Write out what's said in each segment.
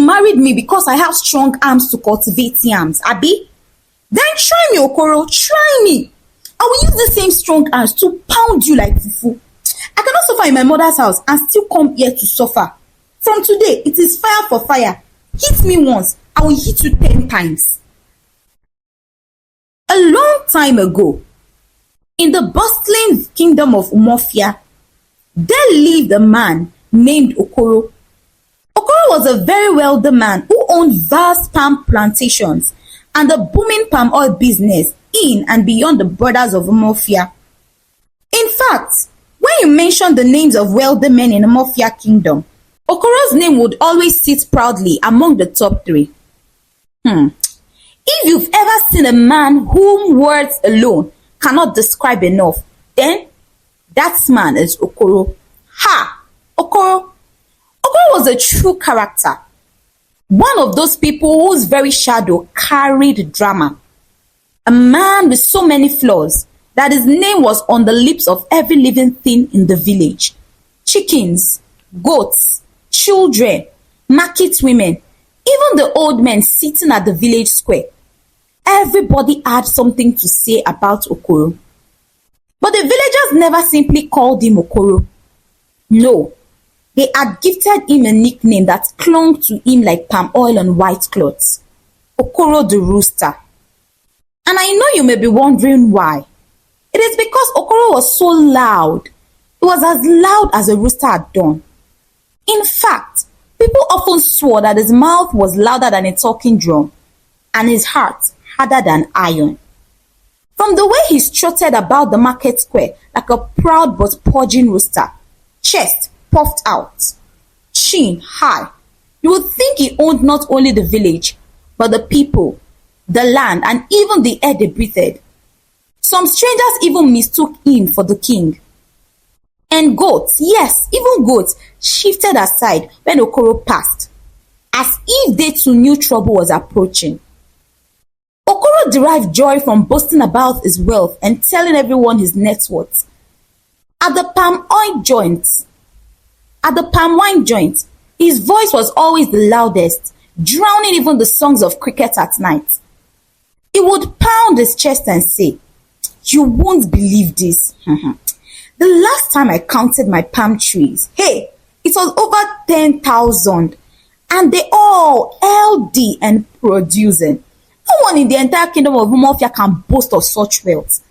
married me because I have strong arms to cultivate yams, Abi? Then try me, Okoro, try me. I will use the same strong arms to pound you like fufu. I cannot suffer in my mother's house and still come here to suffer. From today, it is fire for fire. Hit me once, I will hit you 10 times. A long time ago, in the bustling kingdom of Omafia, there lived a man named Okoro. Okoro was a very wealthy man who owned vast palm plantations and a booming palm oil business in and beyond the borders of Omafia. In fact, when you mention the names of wealthy men in Omafia kingdom, Okoro's name would always sit proudly among the top 3. If you've ever seen a man whom words alone cannot describe enough, then that man is Okoro. Ha! Okoro was a true character. One of those people whose very shadow carried drama. A man with so many flaws that his name was on the lips of every living thing in the village. Chickens, goats, children, market women, even the old men sitting at the village square. Everybody had something to say about Okoro. But the villagers never simply called him Okoro. No, they had gifted him a nickname that clung to him like palm oil on white cloths. Okoro the Rooster. And I know you may be wondering why. It is because Okoro was so loud. It was as loud as a rooster had done. In fact, people often swore that his mouth was louder than a talking drum and his heart harder than iron. From the way he strutted about the market square like a proud but purging rooster, chest puffed out, chin high, you would think he owned not only the village, but the people, the land, and even the air they breathed. Some strangers even mistook him for the king. And goats, yes, even goats, shifted aside when Okoro passed, as if they too knew trouble was approaching. Okoro derived joy from boasting about his wealth and telling everyone his net worth. At the palm wine joint, his voice was always the loudest, drowning even the songs of cricket at night. He would pound his chest and say, "You won't believe this. The last time I counted my palm trees, hey, it was over 10,000, and they all healthy and producing. No one in the entire kingdom of Omafia can boast of such wealth.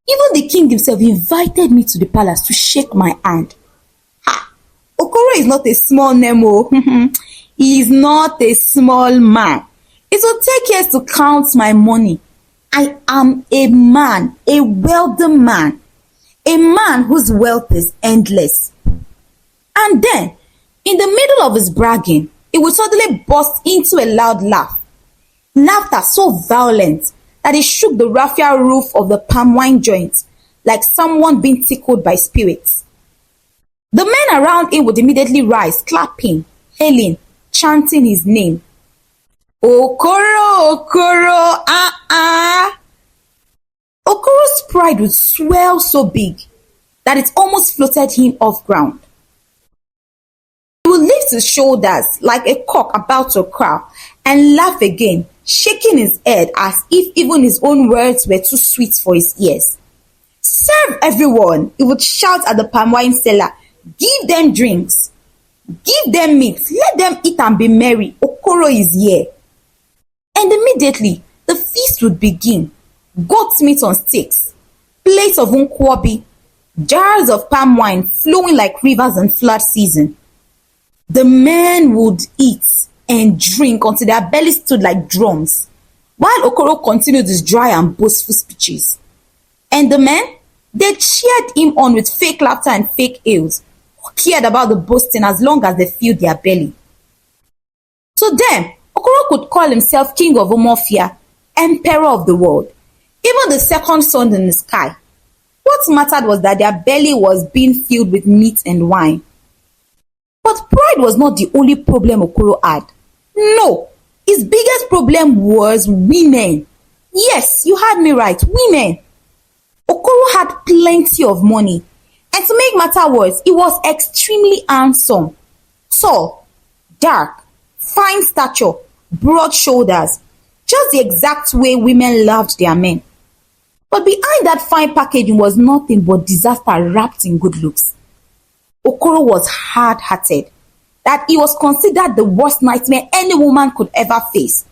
Even the king himself invited me to the palace to shake my hand." Okoro is not a small Nemo. He is not a small man. It will take years to count my money. I am a man, a wealthy man, a man whose wealth is endless. And then, in the middle of his bragging, he would suddenly burst into a loud laugh. Laughter so violent that it shook the raffia roof of the palm wine joint like someone being tickled by spirits. The men around him would immediately rise, clapping, hailing, chanting his name. Okoro, Okoro, Okoro's pride would swell so big that it almost floated him off ground. He would lift his shoulders like a cock about to crow and laugh again, shaking his head as if even his own words were too sweet for his ears. "Serve everyone," he would shout at the palm wine seller. "Give them drinks. Give them meat. Let them eat and be merry. Okoro is here." And immediately, the feast would begin. Goat's meat on sticks, plates of nkwobi, jars of palm wine flowing like rivers in flood season. The men would eat and drink until their bellies stood like drums, while Okoro continued his dry and boastful speeches. And the men, they cheered him on with fake laughter and fake ales, who cared about the boasting as long as they filled their belly. To them, Okoro could call himself king of Omafia, emperor of the world, even the second sun in the sky. What mattered was that their belly was being filled with meat and wine. But pride was not the only problem Okoro had. No, his biggest problem was women. Yes, you heard me right, women. Okoro had plenty of money, and to make matter worse, he was extremely handsome, tall, dark, fine stature, broad shoulders, just the exact way women loved their men. But behind that fine packaging was nothing but disaster wrapped in good looks. Okoro was hard-hearted, that he was considered the worst nightmare any woman could ever face.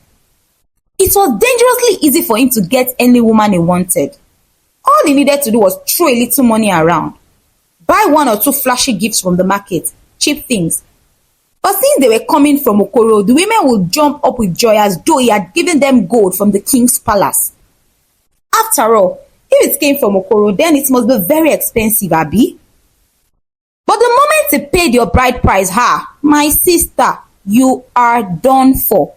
It was dangerously easy for him to get any woman he wanted. All he needed to do was throw a little money around, buy one or two flashy gifts from the market, cheap things. But since they were coming from Okoro, the women would jump up with joy as though he had given them gold from the king's palace. After all, if it came from Okoro, then it must be very expensive, Abi. But the moment he paid your bride price, my sister, you are done for.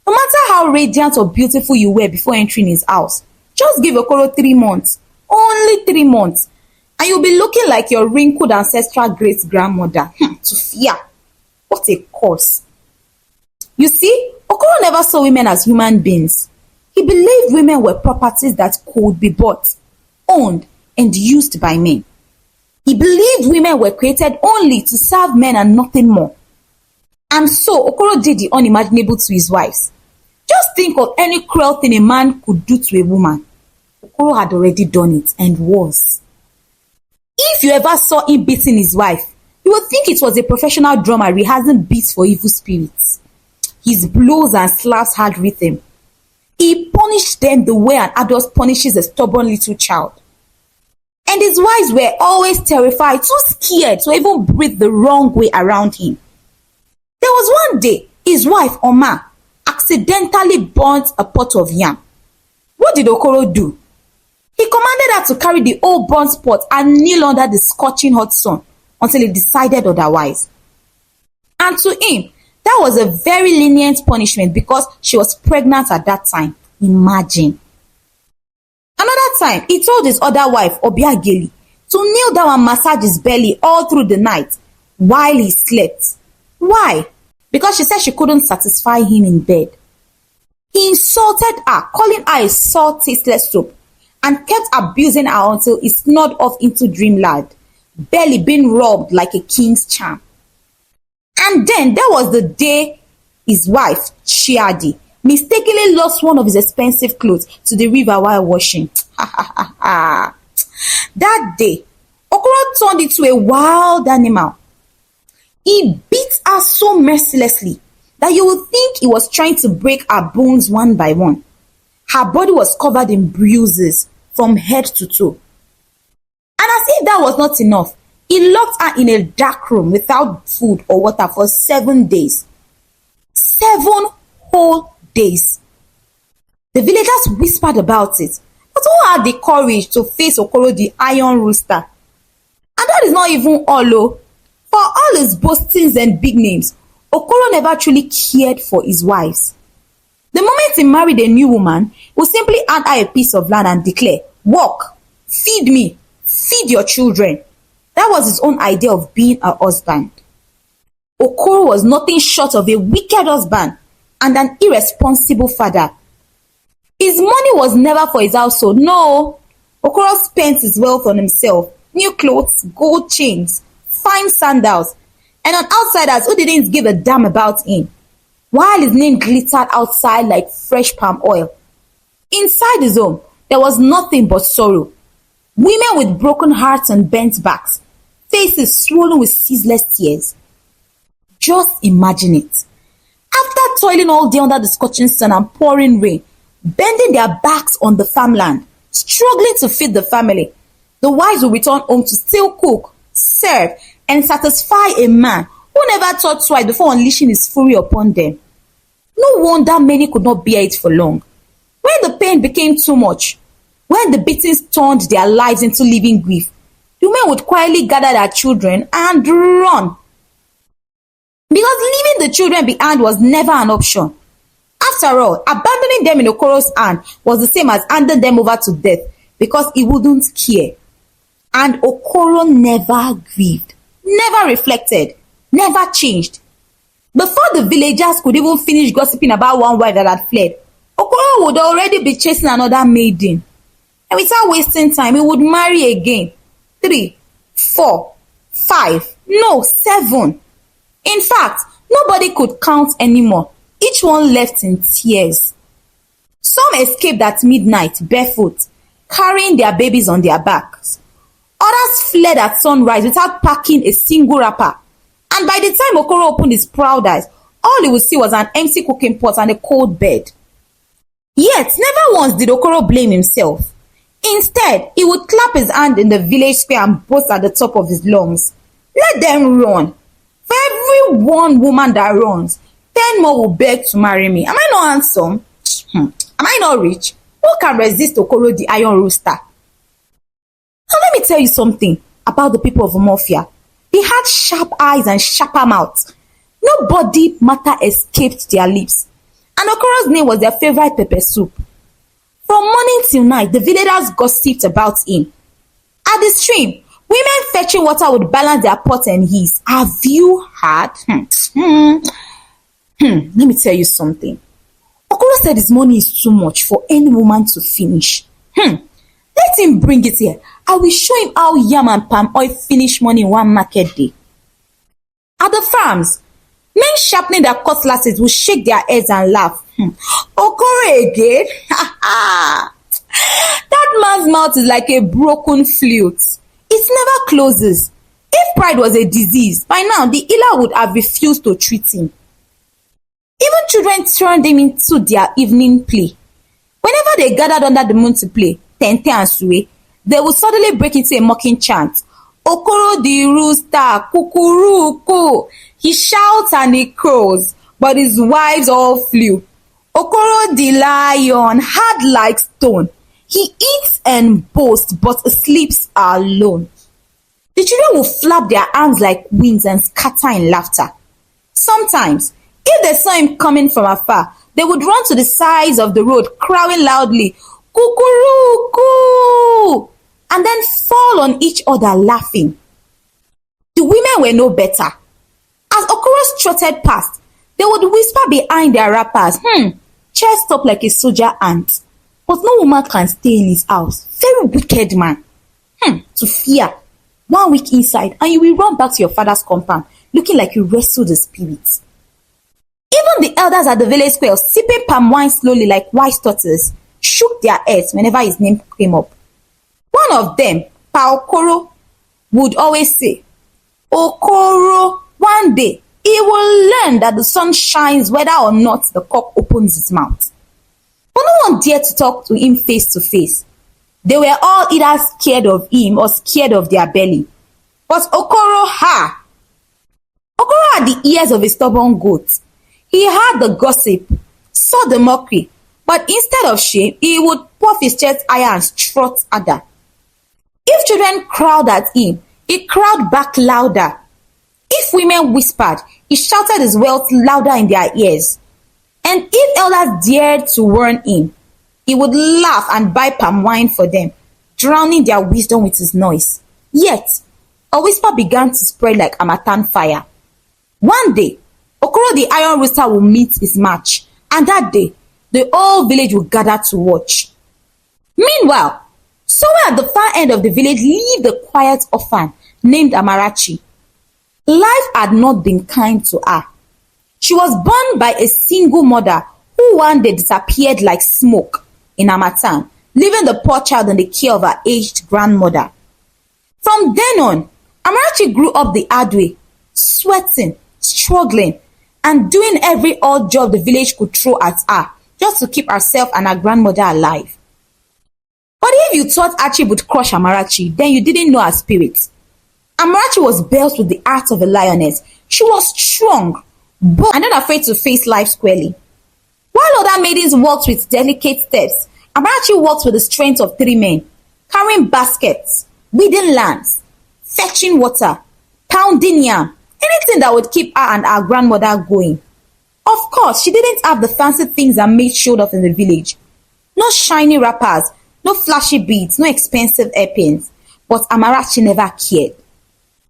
No matter how radiant or beautiful you were before entering his house, just give Okoro 3 months, only 3 months, and you'll be looking like your wrinkled ancestral great-grandmother. To fear. What a curse. You see, Okoro never saw women as human beings. He believed women were properties that could be bought, owned, and used by men. He believed women were created only to serve men and nothing more. And so Okoro did the unimaginable to his wives. Just think of any cruel thing a man could do to a woman. Okoro had already done it and was. If you ever saw him beating his wife, you would think it was a professional drummer rehearsing beats for evil spirits. His blows and slaps had rhythm. He punished them the way an adult punishes a stubborn little child. And his wives were always terrified, too scared to even breathe the wrong way around him. There was one day, his wife, Oma, accidentally burnt a pot of yam. What did Okoro do? He commanded her to carry the old burnt pot and kneel under the scorching hot sun until he decided otherwise. And to him, that was a very lenient punishment because she was pregnant at that time. Imagine. Another time, he told his other wife, Obiageli, to kneel down and massage his belly all through the night while he slept. Why? Because she said she couldn't satisfy him in bed. He insulted her, calling her a salt tasteless soap, and kept abusing her until he snored off into dreamland, belly being rubbed like a king's charm. And then there was the day his wife, Chiadi, mistakenly lost one of his expensive clothes to the river while washing. That day, Okoro turned into a wild animal. He beat her so mercilessly that you would think he was trying to break her bones one by one. Her body was covered in bruises from head to toe. And as if that was not enough, he locked her in a dark room without food or water for 7 days. 7 whole days. The villagers whispered about it, but who had the courage to face Okoro the Iron Rooster? And that is not even all. For all his boastings and big names, Okoro never truly cared for his wives. The moment he married a new woman, he would simply hand her a piece of land and declare, "Work, feed me, feed your children." That was his own idea of being a husband. Okoro was nothing short of a wicked husband and an irresponsible father. His money was never for his household. No, Okoro spent his wealth on himself, new clothes, gold chains, fine sandals, and on outsiders who didn't give a damn about him, while his name glittered outside like fresh palm oil. Inside his home, there was nothing but sorrow. Women with broken hearts and bent backs, faces swollen with ceaseless tears. Just imagine it. After toiling all day under the scorching sun and pouring rain, bending their backs on the farmland, struggling to feed the family, the wives will return home to still cook, serve, and satisfy a man who never thought twice before unleashing his fury upon them. No wonder many could not bear it for long. When the pain became too much, when the beatings turned their lives into living grief, the women would quietly gather their children and run. Because leaving the children behind was never an option. After all, abandoning them in Okoro's hand was the same as handing them over to death because he wouldn't care. And Okoro never grieved, never reflected, never changed. Before the villagers could even finish gossiping about one wife that had fled, Okoro would already be chasing another maiden. And without wasting time, he would marry again. 3, 4, 5, no, 7. In fact, Nobody could count anymore. Each one left in tears. Some escaped at midnight barefoot, carrying their babies on their backs. Others fled at sunrise without packing a single wrapper. And by the time Okoro opened his proud eyes, all he would see was an empty cooking pot and a cold bed. Yet, never once did Okoro blame himself. Instead, he would clap his hand in the village square and boast at the top of his lungs. Let them run. For every one woman that runs, 10 more will beg to marry me. Am I not handsome? Am I not rich? Who can resist Okoro the Iron Rooster? Now let me tell you something about the people of Omafia. They had sharp eyes and sharper mouths. Nobody matter escaped their lips. And Okoro's name was their favorite pepper soup. From morning till night, the villagers gossiped about him. At the stream, women fetching water would balance their pot and his. Have you heard? Let me tell you something. Okoro said his money is too much for any woman to finish. Let him bring it here. I will show him how yam and palm oil finish money in one market day. At the farms, men sharpening their cutlasses will shake their heads and laugh. Okoro again? That man's mouth is like a broken flute. It never closes. If pride was a disease, by now the healer would have refused to treat him. Even children turned him into their evening play. Whenever they gathered under the moon to play, Tente and Sue, they would suddenly break into a mocking chant. Okoro the Rooster, kukuruku. He shouts and he crows, but his wives all flew. Okoro the lion, hard like stone. He eats and boasts, but sleeps alone. The children will flap their arms like wings and scatter in laughter. Sometimes, if they saw him coming from afar, they would run to the sides of the road, crowing loudly, kukuruku, and then fall on each other laughing. The women were no better. As Okoro strutted past, they would whisper behind their wrappers, chest up like a soldier ant. But no woman can stay in his house. Very wicked man. To fear. 1 week inside, and you will run back to your father's compound, looking like you wrestled the spirits. Even the elders at the village square, sipping palm wine slowly like wise tortoises, shook their heads whenever his name came up. One of them, Okoro, would always say, Okoro, one day, he will learn that the sun shines whether or not the cock opens his mouth. But no one dared to talk to him face to face. They were all either scared of him or scared of their belly. But Okoro had the ears of a stubborn goat. He heard the gossip, saw the mockery, but instead of shame, he would puff his chest higher and strut harder. If children crowded at him, he crowded back louder. If women whispered, he shouted his wealth louder in their ears. And if elders dared to warn him, he would laugh and buy palm wine for them, drowning their wisdom with his noise. Yet, a whisper began to spread like Harmattan fire. One day, Okoro the Iron Rooster will meet his match, and that day, the whole village will gather to watch. Meanwhile, somewhere at the far end of the village lived a quiet orphan named Amarachi. Life had not been kind to her. She was born by a single mother who one day disappeared like smoke in Harmattan, leaving the poor child in the care of her aged grandmother. From then on, Amarachi grew up the hard way, sweating, struggling, and doing every odd job the village could throw at her just to keep herself and her grandmother alive. But if you thought Archie would crush Amarachi, then you didn't know her spirit. Amarachi was built with the heart of a lioness. She was strong, bold, and not afraid to face life squarely. While other maidens walked with delicate steps, Amarachi walked with the strength of 3 men, carrying baskets, weeding lands, fetching water, pounding yam, anything that would keep her and her grandmother going. Of course, she didn't have the fancy things that maids showed off in the village. No shiny wrappers, no flashy beads, no expensive hairpins. But Amarachi never cared.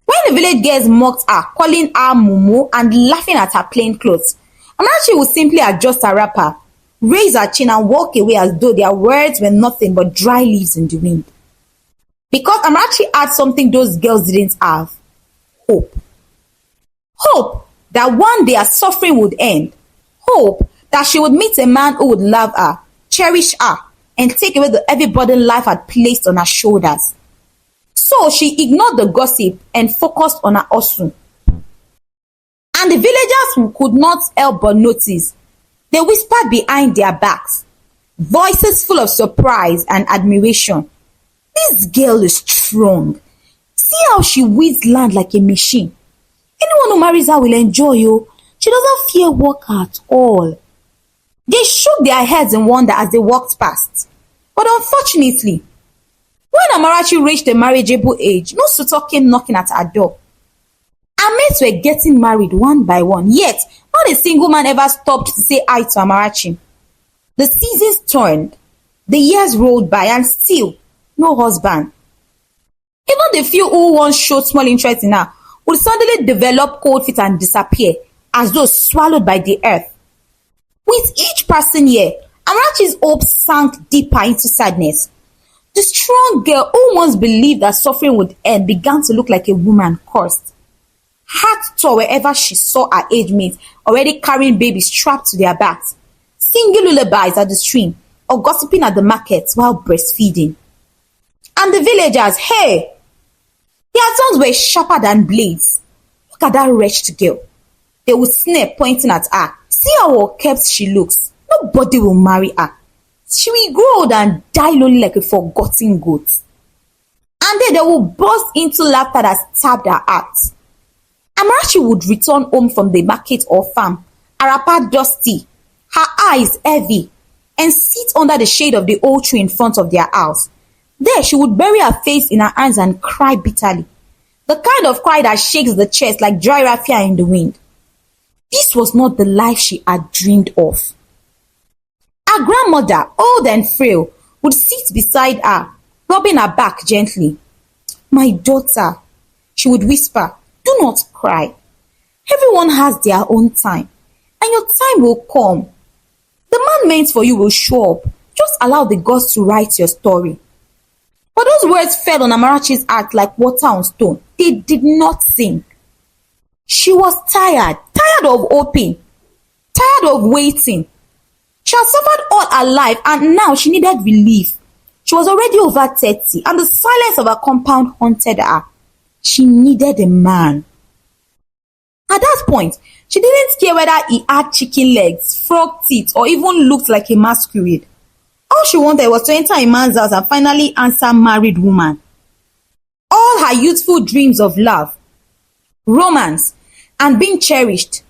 When the village girls mocked her, calling her Mumu and laughing at her plain clothes, Amarachi would simply adjust her wrapper, raise her chin and walk away as though their words were nothing but dry leaves in the wind. Because Amarachi had something those girls didn't have. Hope. Hope that one day her suffering would end, hope that she would meet a man who would love her, cherish her, and take away the heavy burden life had placed on her shoulders. So she ignored the gossip and focused on her hustle. And the villagers could not help but notice. They whispered behind their backs, voices full of surprise and admiration. This girl is strong. See how she weeds land like a machine. Anyone who marries her will enjoy you. She doesn't fear work at all. They shook their heads in wonder as they walked past. But unfortunately, when Amarachi reached the marriageable age, no suitor came knocking at her door. Her mates were getting married one by one, yet not a single man ever stopped to say hi to Amarachi. The seasons turned, the years rolled by, and still no husband. Even the few who once showed small interest in her would suddenly develop cold feet and disappear as though swallowed by the earth. With each passing year, Amarachi's hopes sank deeper into sadness. The strong girl who once believed that suffering would end began to look like a woman cursed. Heart tore wherever she saw her age mates already carrying babies strapped to their backs, singing lullabies at the stream, or gossiping at the markets while breastfeeding. And the villagers, hey, their tongues were sharper than blades. Look at that wretched girl. They would sneer, pointing at her. See how well kept she looks. Nobody will marry her. She will grow old and die lonely like a forgotten goat. And then they will burst into laughter that stabbed her heart. Amarachi would return home from the market or farm, her wrapper dusty, her eyes heavy, and sit under the shade of the old tree in front of their house. There she would bury her face in her hands and cry bitterly, the kind of cry that shakes the chest like dry raffia in the wind. This was not the life she had dreamed of. Her grandmother, old and frail, would sit beside her, rubbing her back gently. "My daughter," she would whisper, "do not cry. Everyone has their own time, and your time will come. The man meant for you will show up. Just allow the gods to write your story." But those words fell on Amarachi's heart like water on stone. They did not sink. She was tired of hoping, tired of waiting. She had suffered all her life and now she needed relief. She was already over 30 and the silence of her compound haunted her. She needed a man. At that point, she didn't care whether he had chicken legs, frog teeth, or even looked like a masquerade. All she wanted was to enter a man's house and finally answer married woman. All her youthful dreams of love, romance, and being cherished,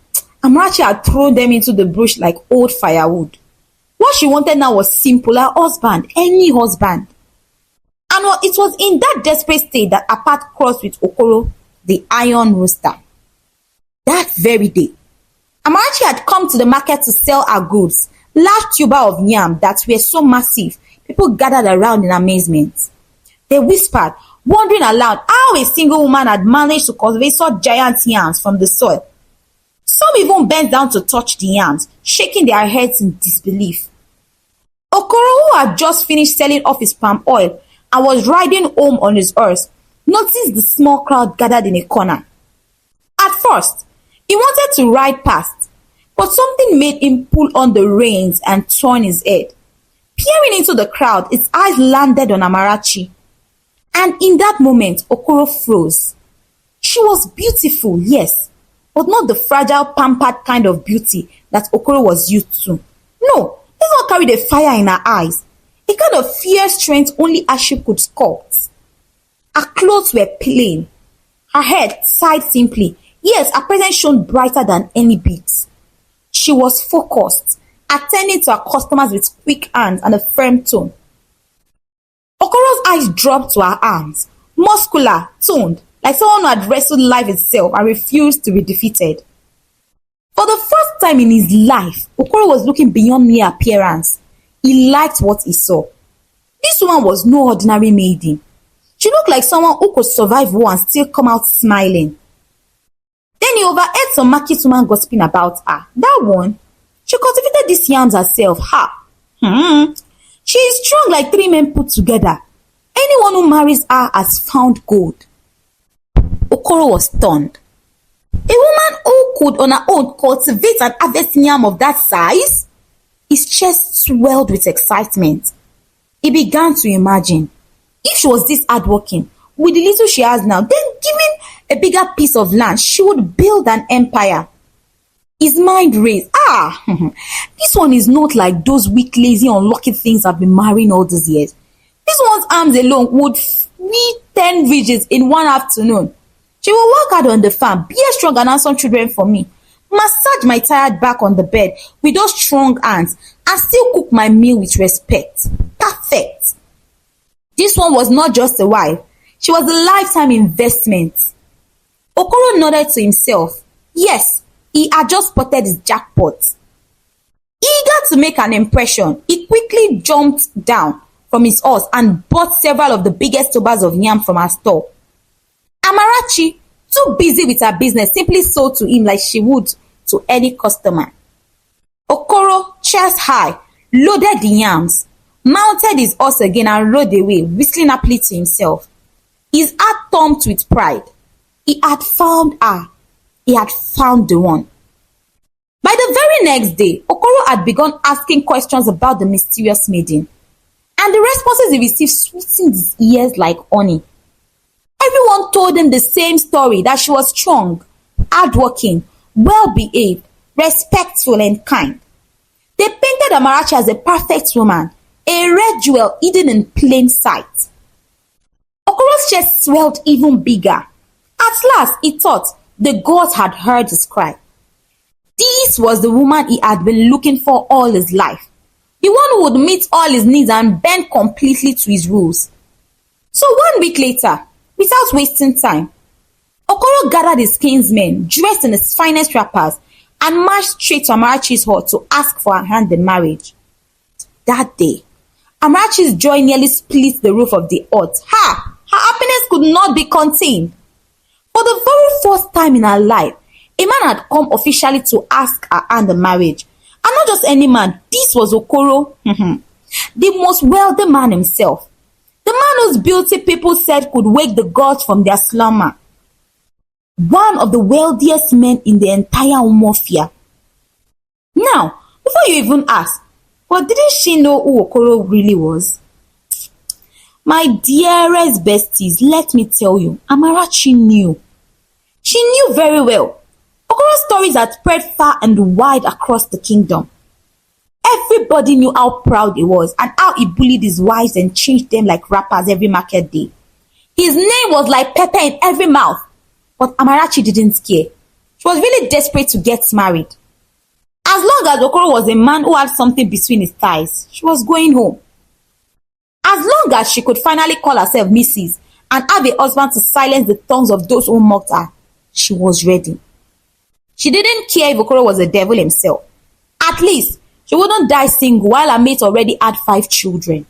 Amarachi had thrown them into the bush like old firewood. What she wanted now was simple, her husband, any husband. And it was in that desperate state that her path crossed with Okoro, the Iron Rooster. That very day, Amarachi had come to the market to sell her goods, large tuber of yam that were so massive, people gathered around in amazement. They whispered, wondering aloud how a single woman had managed to cultivate such giant yams from the soil. Some even bent down to touch the yams, shaking their heads in disbelief. Okoro, who had just finished selling off his palm oil and was riding home on his horse, noticed the small crowd gathered in a corner. At first, he wanted to ride past, but something made him pull on the reins and turn his head. Peering into the crowd, his eyes landed on Amarachi. And in that moment, Okoro froze. She was beautiful, yes, but not the fragile, pampered kind of beauty that Okoro was used to. No, this one carried a fire in her eyes, a kind of fierce strength only Aship could sculpt. Her clothes were plain, her head tied simply, yes, her presence shone brighter than any beat. She was focused, attending to her customers with quick hands and a firm tone. Okoro's eyes dropped to her arms, muscular, toned, like someone who had wrestled life itself and refused to be defeated. For the first time in his life, Okoro was looking beyond mere appearance. He liked what he saw. This woman was no ordinary maiden. She looked like someone who could survive war and still come out smiling. Then he overheard some market woman gossiping about her. That one, she cultivated these yams herself. She is strong like 3 men put together. Anyone who marries her has found gold. Okoro was stunned. A woman who could on her own cultivate and harvest yam of that size? His chest swelled with excitement. He began to imagine, if she was this hardworking, with the little she has now, then given a bigger piece of land, she would build an empire. His mind raced. This one is not like those weak, lazy, unlucky things I've been marrying all these years. This one's arms alone would feed 10 ridges in one afternoon. She will work hard on the farm, be a strong and handsome children for me, massage my tired back on the bed with those strong hands, and still cook my meal with respect. Perfect. This one was not just a wife. She was a lifetime investment. Okoro nodded to himself. Yes, he had just spotted his jackpot. Eager to make an impression, he quickly jumped down from his horse and bought several of the biggest tubers of yam from her store. Amarachi, too busy with her business, simply sold to him like she would to any customer. Okoro, chest high, loaded the yams, mounted his horse again and rode away, whistling happily to himself. His heart thumped with pride. He had found her. He had found the one. By the very next day, Okoro had begun asking questions about the mysterious maiden, and the responses he received sweetened his ears like honey. Everyone told him the same story, that she was strong, hardworking, well-behaved, respectful, and kind. They painted Amarachi as a perfect woman, a red jewel hidden in plain sight. Okoro's chest swelled even bigger. At last, he thought the gods had heard his cry. This was the woman he had been looking for all his life, the one who would meet all his needs and bend completely to his rules. So 1 week later, without wasting time, Okoro gathered his kinsmen, dressed in his finest wrappers, and marched straight to Amarachi's hut to ask for her hand in marriage. That day, Amarachi's joy nearly split the roof of the hut. Her happiness could not be contained. For the very first time in her life, a man had come officially to ask her hand in marriage. And not just any man, this was Okoro, the most wealthy man himself. The man whose beauty people said could wake the gods from their slumber. One of the wealthiest men in the entire Omafia. Now, before you even ask, but didn't she know who Okoro really was? My dearest besties, let me tell you, Amarachi knew. She knew very well. Okoro's stories had spread far and wide across the kingdom. Everybody knew how proud he was and how he bullied his wives and changed them like wrappers every market day. His name was like pepper in every mouth. But Amarachi didn't care. She was really desperate to get married. As long as Okoro was a man who had something between his thighs, she was going home. As long as she could finally call herself Mrs. and have a husband to silence the tongues of those who mocked her, she was ready. She didn't care if Okoro was the devil himself. At least, she wouldn't die single while her mate already had 5 children.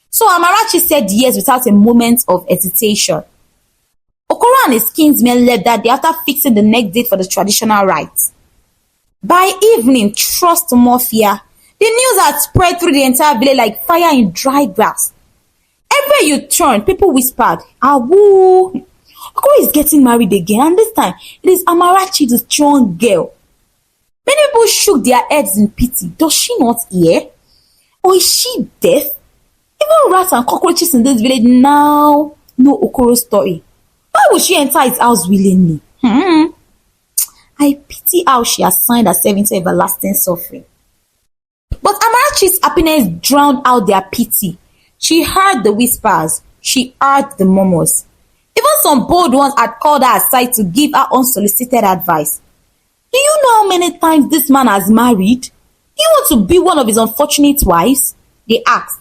So Amarachi said yes without a moment of hesitation. Okoro and his kinsmen left that day after fixing the next date for the traditional rites. By evening, trust Omafia, the news had spread through the entire village like fire in dry grass. Everywhere you turned, people whispered, "Awoo! Okoro is getting married again, and this time it is Amarachi, the strong girl." Many people shook their heads in pity. Does she not hear? Or is she deaf? Even rats and cockroaches in this village now know Okoro's story. Why would she enter his house willingly? I pity how she has signed herself into everlasting suffering. But Amarachi's happiness drowned out their pity. She heard the whispers. She heard the murmurs. Even some bold ones had called her aside to give her unsolicited advice. Do you know how many times this man has married? Do you want to be one of his unfortunate wives? They asked.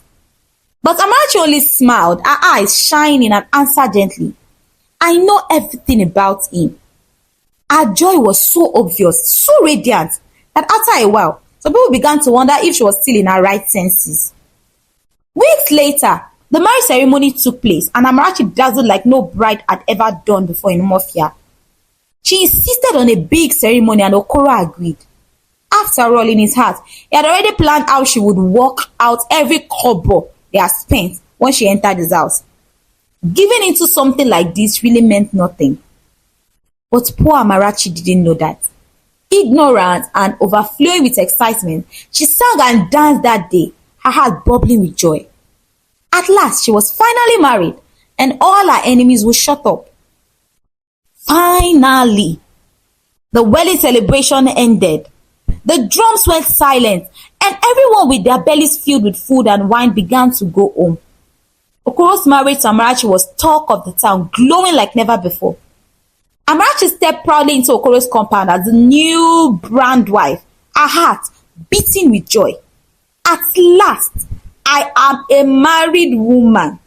But Amarachi only smiled, her eyes shining, and answered gently, I know everything about him. Her joy was so obvious, so radiant, that after a while, some people began to wonder if she was still in her right senses. Weeks later, the marriage ceremony took place, and Amarachi dazzled like no bride had ever done before in Omafia. She insisted on a big ceremony, and Okoro agreed. After all, in his heart, he had already planned how she would walk out every kobo they had spent when she entered his house. Giving into something like this really meant nothing. But poor Amarachi didn't know that. ignorant and overflowing with excitement, she sang and danced that day, her heart bubbling with joy. At last, she was finally married, and all her enemies would shut up. Finally, the wedding celebration ended. The drums went silent, and everyone with their bellies filled with food and wine began to go home. Okoro's marriage to Amarachi was talk of the town, glowing like never before. Amarachi stepped proudly into Okoro's compound as the new brand wife, her heart beating with joy. At last, I am a married woman.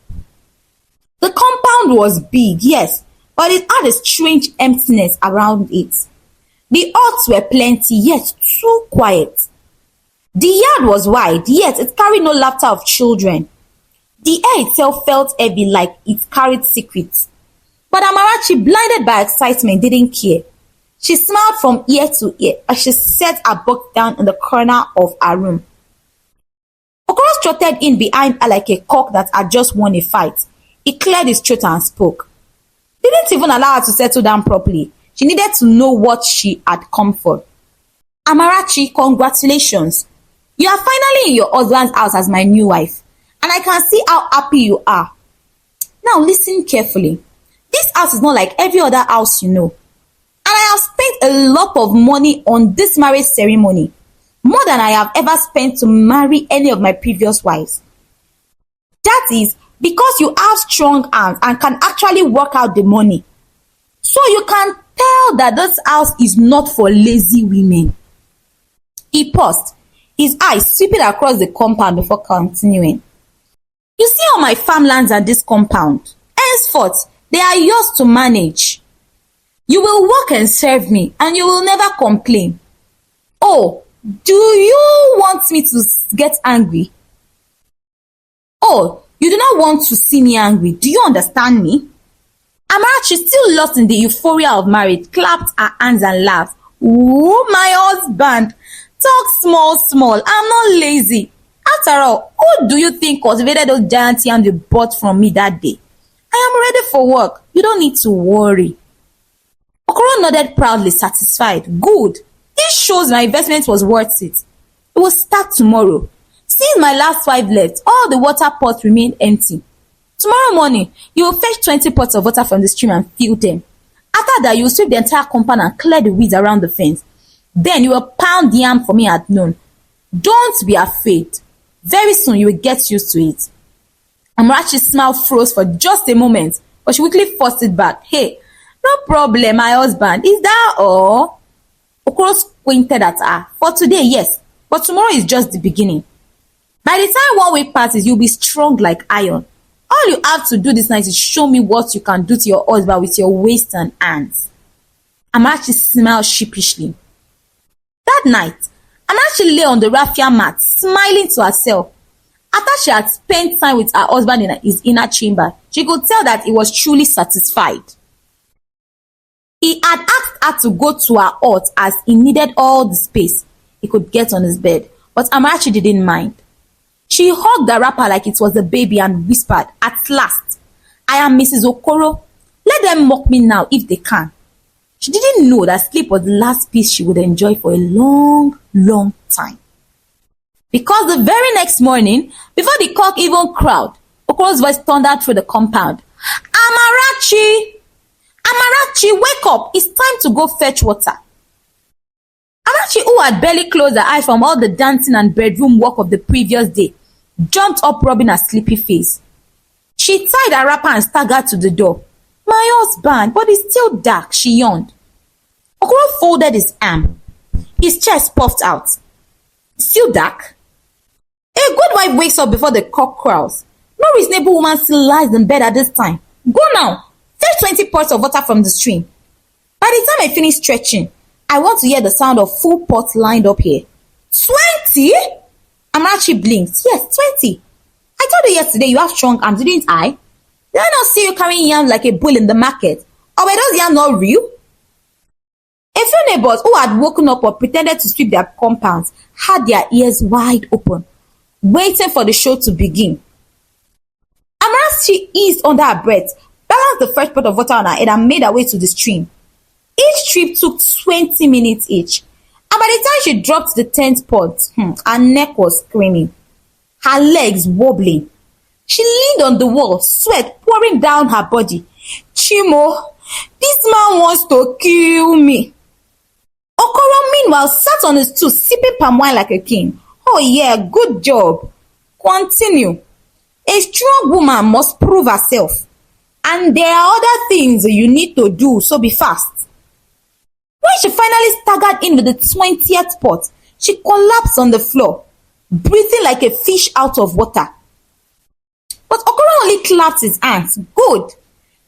The compound was big, yes, but it had a strange emptiness around it. The huts were plenty, yet too quiet. The yard was wide, yet it carried no laughter of children. The air itself felt heavy, like it carried secrets. But Amarachi, blinded by excitement, didn't care. She smiled from ear to ear as she set her book down in the corner of her room. Okoro trotted in behind her like a cock that had just won a fight. He cleared his throat and spoke. Didn't even allow her to settle down properly. She needed to know what she had come for. Amarachi, congratulations. You are finally in your husband's house as my new wife, and I can see how happy you are. Now listen carefully. This house is not like every other house you know. And I have spent a lot of money on this marriage ceremony, more than I have ever spent to marry any of my previous wives. That is because you have strong hands and can actually work out the money. So you can tell that this house is not for lazy women. He paused, his eyes sweeping across the compound before continuing. You see all my farmlands and this compound. Henceforth, they are yours to manage. You will work and serve me, and you will never complain. Oh, do you want me to get angry? Oh, you do not want to see me angry. Do you understand me? Amarachi, still lost in the euphoria of marriage, clapped her hands and laughed. Ooh, my husband. Talk small. I'm not lazy. After all, who do you think cultivated those giant yams you bought from me that day? I am ready for work. You don't need to worry. Okoro nodded proudly, satisfied. Good. This shows my investment was worth it. It will start tomorrow. Since my last wife left, all the water pots remain empty. Tomorrow morning, you will fetch 20 pots of water from the stream and fill them. After that, you will sweep the entire compound and clear the weeds around the fence. Then you will pound yam for me at noon. Don't be afraid. Very soon you will get used to it. Amarachi's smile froze for just a moment, but she quickly forced it back. Hey, no problem, my husband. Is that all? Okoro squinted at her. For today, yes, but tomorrow is just the beginning. By the time 1 week passes, you'll be strong like iron. All you have to do this night is show me what you can do to your husband with your waist and hands. Amarachi smiled sheepishly. That night, Amarachi lay on the raffia mat, smiling to herself. After she had spent time with her husband in his inner chamber, she could tell that he was truly satisfied. He had asked her to go to her hut as he needed all the space he could get on his bed, but Amarachi didn't mind. She hugged the wrapper like it was a baby and whispered, at last, I am Mrs. Okoro. Let them mock me now if they can. She didn't know that sleep was the last peace she would enjoy for a long time. Because the very next morning, before the cock even crowed, Okoro's voice thundered through the compound. Amarachi! Amarachi, wake up! It's time to go fetch water. Amarachi, who had barely closed her eyes from all the dancing and bedroom work of the previous day, jumped up rubbing her sleepy face. She tied her wrapper and staggered to the door. My husband, but it's still dark, she yawned. Okoro folded his arm. His chest puffed out. Still dark? A good wife wakes up before the cock crows. No reasonable woman still lies in bed at this time. Go now. Fetch 20 pots of water from the stream. By the time I finish stretching, I want to hear the sound of full pots lined up here. 20? Amarachi blinked. Yes, 20. I told you yesterday you have strong arms, didn't I? Did I not see you carrying yams like a bull in the market? Or were those yams not real? A few neighbors who had woken up or pretended to sweep their compounds had their ears wide open, waiting for the show to begin. Amarachi eased under her breath, balanced the fresh pot of water on her head and made her way to the stream. Each trip took 20 minutes each. by the time she dropped the 10th pot, her neck was screaming, her legs wobbling. She leaned on the wall, sweat pouring down her body. Chimo, this man wants to kill me. Okoro, meanwhile, sat on his stool, sipping palm wine like a king. Oh yeah, good job. Continue. A strong woman must prove herself. And there are other things you need to do, so be fast. When she finally staggered in with the 20th pot, she collapsed on the floor, breathing like a fish out of water. But Okoro only clapped his hands. Good.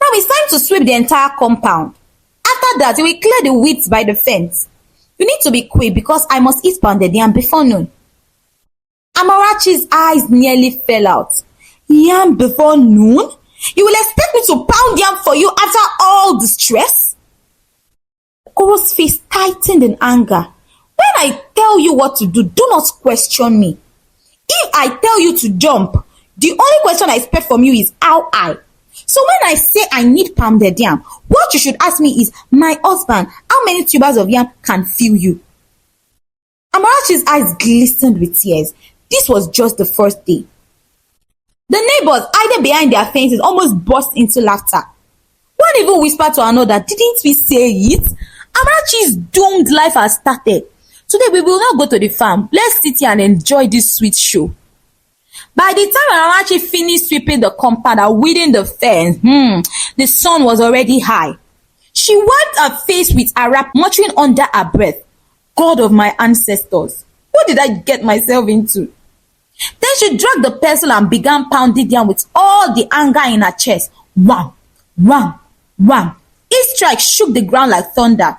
Now it's time to sweep the entire compound. After that, we will clear the weeds by the fence. You need to be quick because I must eat pounded yam before noon. Amarachi's eyes nearly fell out. Yam before noon? You will expect me to pound yam for you after all the stress? Okoro's face tightened in anger. When I tell you what to do, do not question me. If I tell you to jump, the only question I expect from you is how high. So when I say I need pounded yam, what you should ask me is, my husband, how many tubers of yam can fill you? Amarachi's eyes glistened with tears. This was just the first day. The neighbors, hiding behind their fences, almost burst into laughter. One even whispered to another, didn't we say it? Amarachi's doomed life has started. Today we will not go to the farm. Let's sit here and enjoy this sweet show. By the time Amarachi finished sweeping the compound and weeding the fence, the sun was already high. She wiped her face with a wrap, muttering under her breath, God of my ancestors, what did I get myself into? Then she dragged the pestle and began pounding down with all the anger in her chest. Wham, wham, wham. Each strike shook the ground like thunder.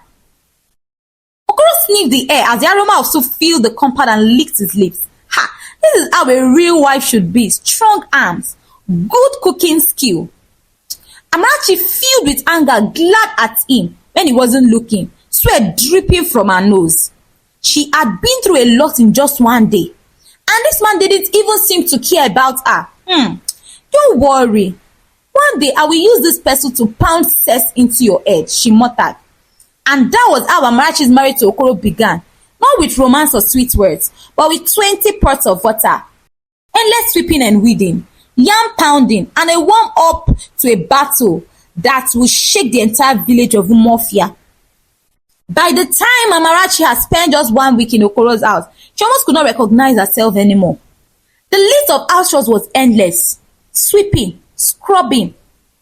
Okoro sniffed the air as the aroma of soup filled the compound and licked his lips. Ha! This is how a real wife should be. Strong arms, good cooking skill. Amarachi, filled with anger, glared at him when he wasn't looking, sweat dripping from her nose. She had been through a lot in just one day. And this man didn't even seem to care about her. Don't worry. One day I will use this pestle to pound cess into your head, she muttered. And that was how Amarachi's marriage to Okoro began. Not with romance or sweet words, but with 20 pots of water, endless sweeping and weeding, yam pounding, and a warm-up to a battle that will shake the entire village of Omafia. By the time Amarachi had spent just 1 week in Okoro's house, she almost could not recognize herself anymore. The list of house chores was endless. Sweeping, scrubbing,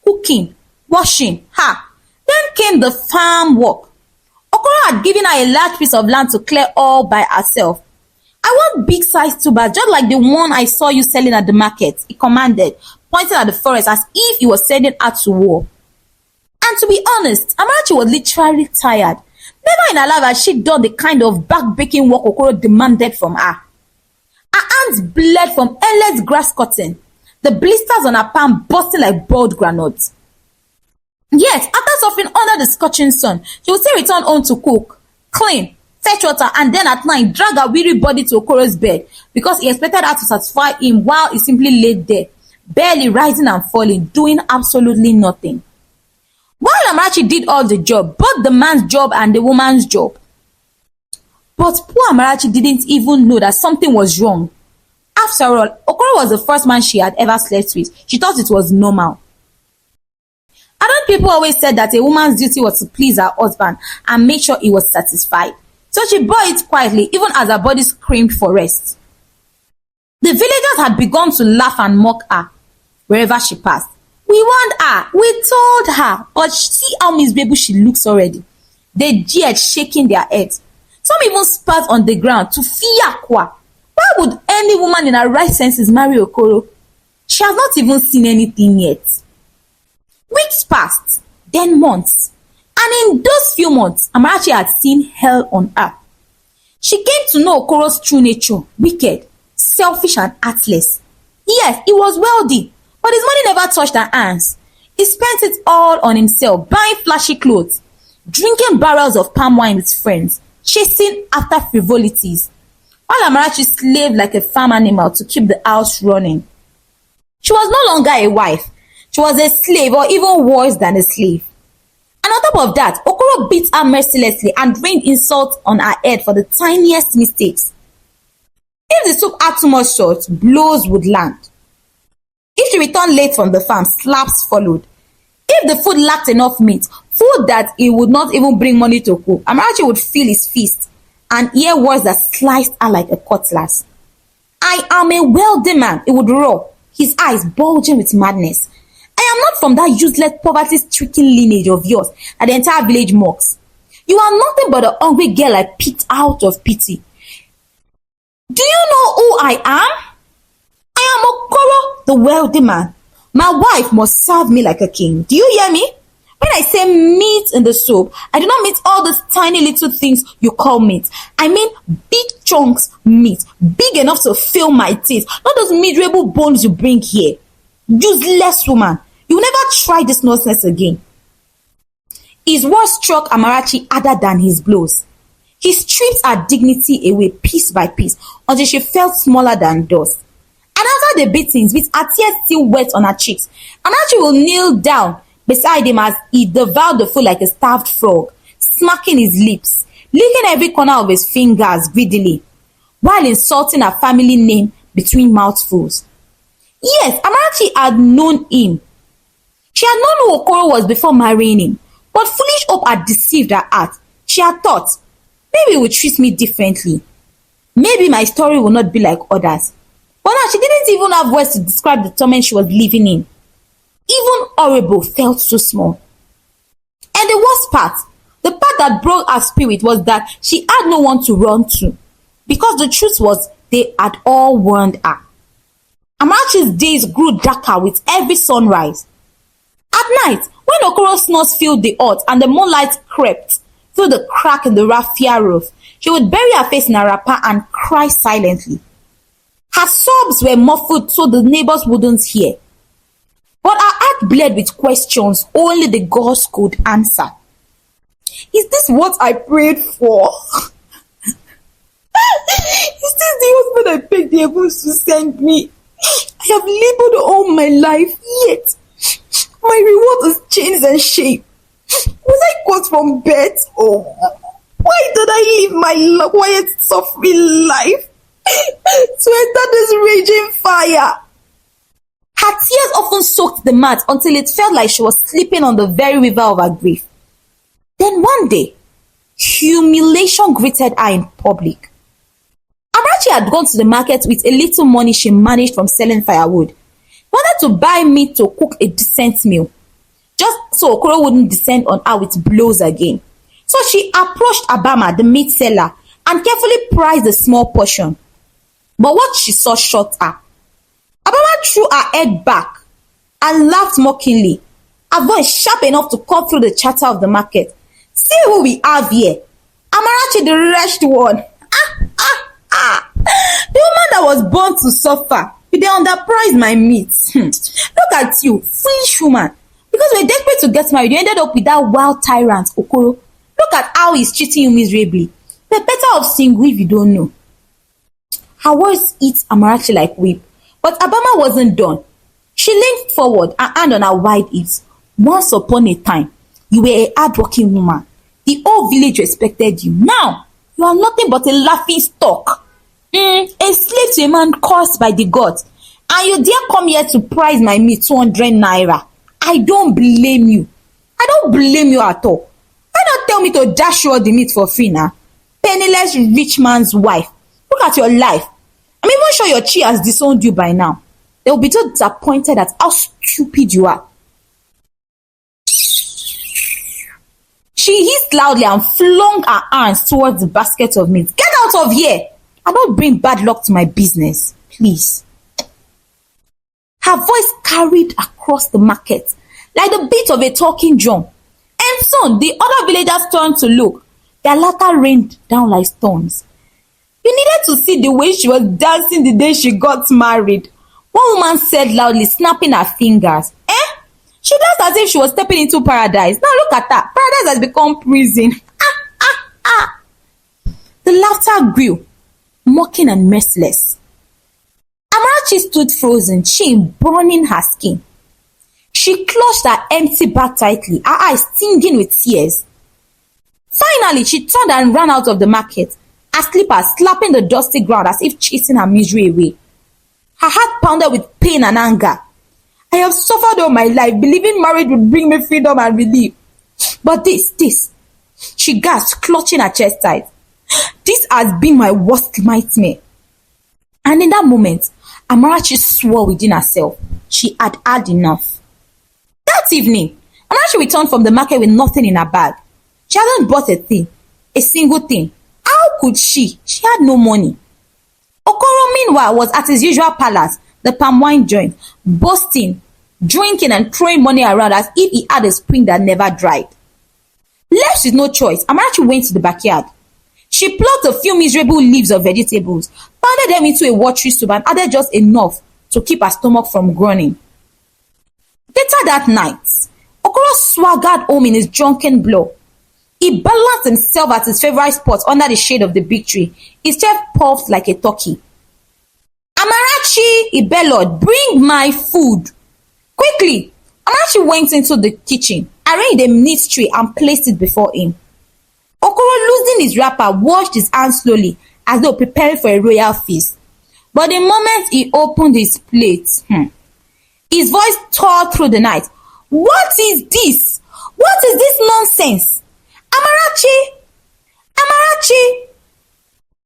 cooking, washing. Then came the farm work. Okoro had given her a large piece of land to clear all by herself. I want big sized tubers, just like the one I saw you selling at the market, he commanded, pointing at the forest as if he was sending her to war. And to be honest, Amarachi was literally tired. Never in her life had she done the kind of back-breaking work Okoro demanded from her. Her hands bled from endless grass cutting, the blisters on her palm bursting like boiled granules. Yet, after suffering under the scorching sun, she would still return home to cook, clean, fetch water, and then at night drag her weary body to Okoro's bed because he expected her to satisfy him while he simply laid there, barely rising and falling, doing absolutely nothing. While Amarachi did all the job, both the man's job and the woman's job. But poor Amarachi didn't even know that something was wrong. After all, Okoro was the first man she had ever slept with. She thought it was normal. Adult people always said that a woman's duty was to please her husband and make sure he was satisfied. So she bore it quietly, even as her body screamed for rest. The villagers had begun to laugh and mock her wherever she passed. We warned her, we told her, but see how miserable she looks already. They jeered, shaking their heads. Some even spat on the ground to fear Kwa. Why would any woman in her right senses marry Okoro? She has not even seen anything yet. Weeks passed, then months. And in those few months, Amarachi had seen hell on earth. She came to know Okoro's true nature, wicked, selfish and heartless. Yes, he was wealthy, but his money never touched her hands. He spent it all on himself, buying flashy clothes, drinking barrels of palm wine with friends, chasing after frivolities, while Amarachi slaved like a farm animal to keep the house running. She was no longer a wife. She was a slave, or even worse than a slave. And on top of that, Okoro beat her mercilessly and rained insults on her head for the tiniest mistakes. If the soup had too much salt, blows would land. If she returned late from the farm, slaps followed. If the food lacked enough meat, food that he would not even bring money to cook, Amarachi would feel his fist and hear words that sliced her like a cutlass. I am a wealthy man, he would roar, his eyes bulging with madness. I am not from that useless poverty-stricken lineage of yours that the entire village mocks. You are nothing but a hungry girl I picked out of pity. Do you know who I am? I am Okoro the wealthy man. My wife must serve me like a king. Do you hear me? When I say meat in the soup, I do not mean all those tiny little things you call meat. I mean big chunks meat, big enough to fill my teeth, not those miserable bones you bring here. Useless woman. You will never try this nonsense again. His words struck Amarachi harder than his blows. He stripped her dignity away piece by piece until she felt smaller than dust. And after the beatings, with her tears still wet on her cheeks, Amarachi will kneel down beside him as he devoured the food like a starved frog, smacking his lips, licking every corner of his fingers greedily, while insulting her family name between mouthfuls. Yes, Amarachi had known him. She had known who Okoro was before marrying him, but foolish hope had deceived her heart. She had thought, maybe he would treat me differently. Maybe my story will not be like others. But now she didn't even have words to describe the torment she was living in. Even horrible felt so small. And the worst part, the part that broke her spirit, was that she had no one to run to. Because the truth was, they had all warned her. Amarachi's days grew darker with every sunrise. At night, when Okoro's snores filled the hut and the moonlight crept through the crack in the raffia roof, she would bury her face in her wrapper and cry silently. Her sobs were muffled so the neighbors wouldn't hear. But her heart bled with questions only the gods could answer. Is this what I prayed for? Is this the husband I begged the heavens to send me? I have labored all my life, yet my reward is chains and shame. Was I cut from birth? Oh, why did I live my quiet, suffering life to enter this raging fire? Her tears often soaked the mat until it felt like she was sleeping on the very river of her grief. Then one day, humiliation greeted her in public. Amarachi had gone to the market with a little money she managed from selling firewood. She wanted to buy meat to cook a decent meal, just so Okoro wouldn't descend on her with blows again. So she approached Abama, the meat seller, and carefully priced a small portion. But what she saw shocked her. Abama threw her head back and laughed mockingly, her voice sharp enough to cut through the chatter of the market. See who we have here. Amarachi, the wretched one. The woman that was born to suffer. They underpriced my meat. Look at you, foolish woman. Because we're desperate to get married, you ended up with that wild tyrant, Okoro. Look at how he's treating you miserably. We're better off single if you don't know. Her words hit Amarachi like whip. But Abama wasn't done. She leaned forward, her hand on her wide hips. Once upon a time, you were a hardworking woman. The whole village respected you. Now, you are nothing but a laughing stock. A slave to a man cursed by the gods. And you dare come here to price my meat 200 naira. I don't blame you. I don't blame you at all. Why not tell me to dash you all the meat for free now? Penniless rich man's wife. Look at your life. I'm even sure your chi has disowned you by now. They will be so disappointed at how stupid you are. She hissed loudly and flung her hands towards the basket of meat. Get out of here! I don't bring bad luck to my business. Please. Her voice carried across the market like the beat of a talking drum. And soon the other villagers turned to look. Their laughter rained down like stones. You needed to see the way she was dancing the day she got married. One woman said loudly, snapping her fingers. She danced as if she was stepping into paradise. Now look at her. Paradise has become prison. The laughter grew, mocking and merciless. Amarachi stood frozen, shame burning her skin. She clutched her empty bag tightly, her eyes stinging with tears. Finally, she turned and ran out of the market, her slippers slapping the dusty ground as if chasing her misery away. Her heart pounded with pain and anger. I have suffered all my life, believing marriage would bring me freedom and relief. But this, she gasped, clutching her chest tight. This has been my worst nightmare. And in that moment, Amarachi swore within herself. She had had enough. That evening, Amarachi returned from the market with nothing in her bag. She hadn't bought a thing, a single thing. How could she? She had no money. Okoro, meanwhile, was at his usual palace, the palm wine joint, boasting, drinking and throwing money around as if he had a spring that never dried. Left with no choice, Amarachi went to the backyard. She plucked a few miserable leaves of vegetables, pounded them into a watery soup and added just enough to keep her stomach from groaning. Later that night, Okoro swaggered home in his drunken blow. He balanced himself at his favorite spot under the shade of the big tree. His chest puffed like a turkey. Amarachi, he bellowed, bring my food. Quickly, Amarachi went into the kitchen, arranged a neat tray and placed it before him. Okoro, loosening his wrapper, washed his hands slowly as though preparing for a royal feast. But the moment he opened his plate, his voice tore through the night. What is this? What is this nonsense? Amarachi! Amarachi!